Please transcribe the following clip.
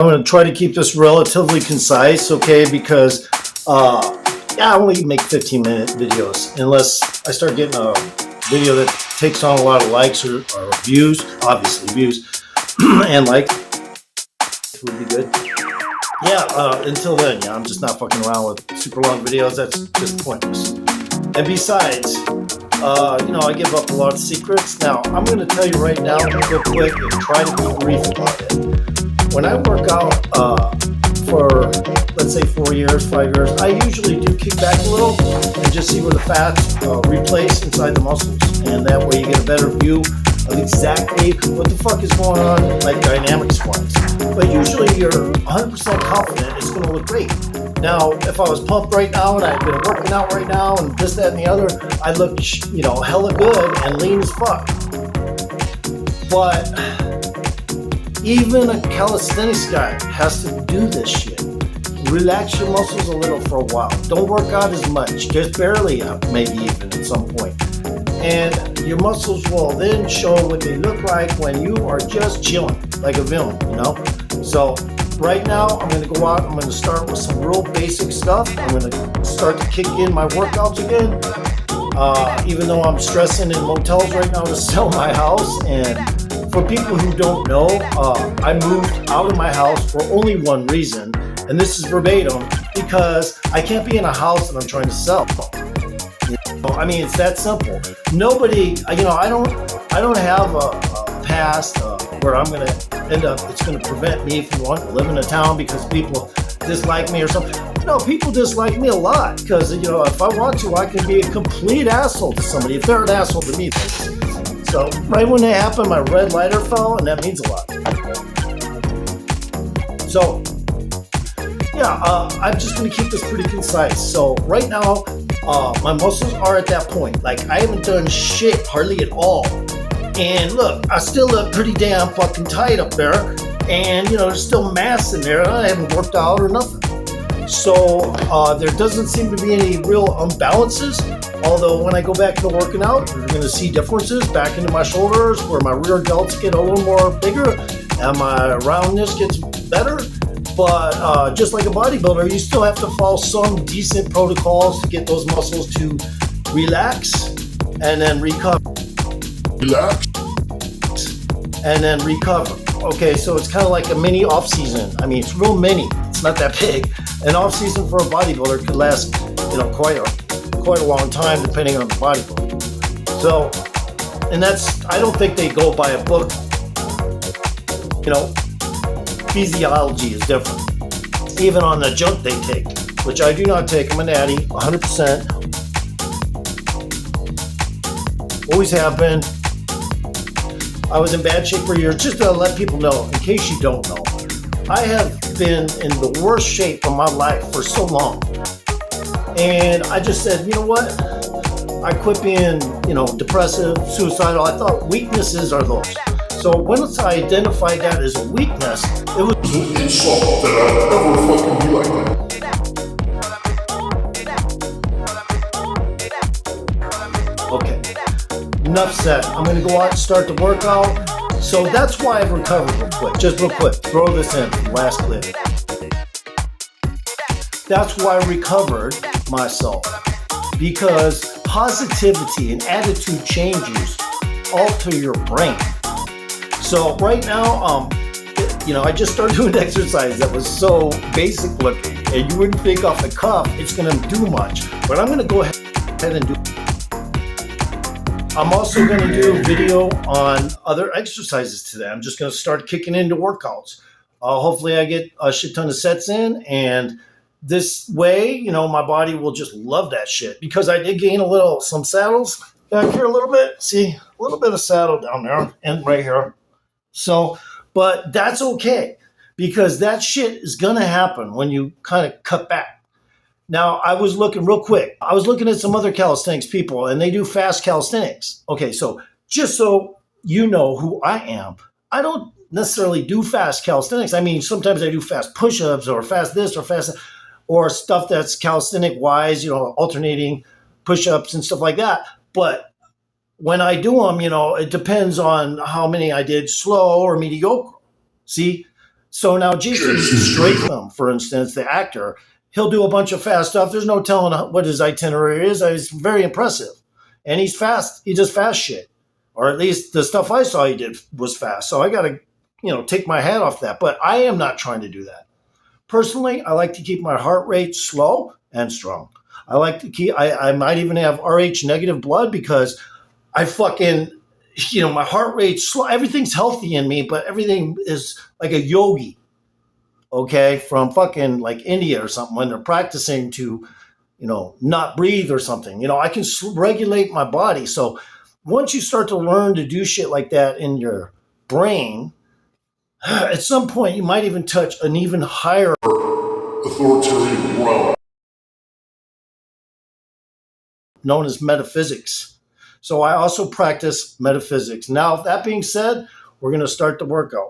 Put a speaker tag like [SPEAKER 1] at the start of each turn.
[SPEAKER 1] I'm going to try to keep this relatively concise, okay, because I only make 15-minute videos unless I start getting a video that takes on a lot of likes or views, obviously views, and likes would be good. Yeah, until then, I'm just not fucking around with super long videos. That's just pointless. And besides, I give up a lot of secrets. Now, I'm going to tell you right now, real quick, and try to be brief about it. When I work out for, let's say, 4 years, 5 years, I usually do kick back a little and just see where the fats replace inside the muscles. And that way you get a better view of exactly what the fuck is going on, like dynamics-wise. But usually you're 100% confident it's going to look great. Now, if I was pumped right now and I've been working out right now and this, that, and the other, I look, hella good and lean as fuck. But even a calisthenics guy has to do this shit. Relax your muscles a little for a while. Don't work out as much, just barely out, maybe even at some point. And your muscles will then show what they look like when you are just chilling, like a villain, So right now, I'm going to go out. I'm going to start with some real basic stuff. I'm going to start to kick in my workouts again. Even though I'm stressing in motels right now to sell my house. And for people who don't know, I moved out of my house for only one reason. And this is verbatim, because I can't be in a house that I'm trying to sell. I mean, it's that simple. Nobody, I don't have a past where I'm going to end up, it's going to prevent me from wanting to live in a town because people dislike me or something. No, people dislike me a lot because, if I want to, I can be a complete asshole to somebody. If they're an asshole to me, then. So right when that happened, my red lighter fell, and that means a lot. So, I'm just going to keep this pretty concise. So right now, my muscles are at that point. Like, I haven't done shit hardly at all. And look, I still look pretty damn fucking tight up there. And, there's still mass in there. I haven't worked out or nothing. So there doesn't seem to be any real imbalances. Although when I go back to working out, you're going to see differences back into my shoulders where my rear delts get a little more bigger and my roundness gets better. But just like a bodybuilder, you still have to follow some decent protocols to get those muscles to relax and then recover. Relax and then recover. Okay, so it's kind of like a mini off season. I mean, it's real mini. It's not that big. An off season for a bodybuilder could last, quite a long time, depending on the bodybuilder. So, and I don't think they go by a book. Physiology is different. Even on the junk they take, which I do not take. I'm a natty, 100%. Always have been. I was in bad shape for years. Just to let people know, in case you don't know, I have been in the worst shape of my life for so long. And I just said, you know what? I quit being, depressive, suicidal. I thought weaknesses are those. So once I identified that as a weakness, it was an insult that I'd ever fucking be like that. Okay, enough said. I'm going to go out and start the workout. So that's why I've recovered real quick. Just real quick, throw this in, last clip. That's why I recovered myself. Because positivity and attitude changes alter your brain. So right now, I just started doing exercise that was so basic looking, and you wouldn't think off the cuff it's going to do much. But I'm going to go ahead and do. I'm also going to do a video on other exercises today. I'm just going to start kicking into workouts. Hopefully, I get a shit ton of sets in, and this way, my body will just love that shit. Because I did gain some saddles back here a little bit. See, a little bit of saddle down there and right here. So, but that's okay, because that shit is going to happen when you kind of cut back. Now, I was looking real quick. I was looking at some other calisthenics people, and they do fast calisthenics. Okay, so just so you know who I am, I don't necessarily do fast calisthenics. I mean, sometimes I do fast push-ups or fast this or fast, or stuff that's calisthenic-wise, alternating push-ups and stuff like that. But when I do them, it depends on how many I did, slow or mediocre. See, So now Jason Statham, for instance, the actor, he'll do a bunch of fast stuff. There's no telling what his itinerary is. It's very impressive, and he's fast. He does fast shit, or at least the stuff I saw he did was fast. So I got to, take my hat off that. But I am not trying to do that. Personally, I like to keep my heart rate slow and strong. I like to keep. I might even have RH negative blood because I fucking, my heart rate's slow. Everything's healthy in me, but everything is like a yogi, okay, from fucking like India or something when they're practicing to, not breathe or something. I can regulate my body. So once you start to learn to do shit like that in your brain, at some point you might even touch an even higher authoritarian realm known as metaphysics. So I also practice metaphysics. Now, that being said, we're going to start the workout.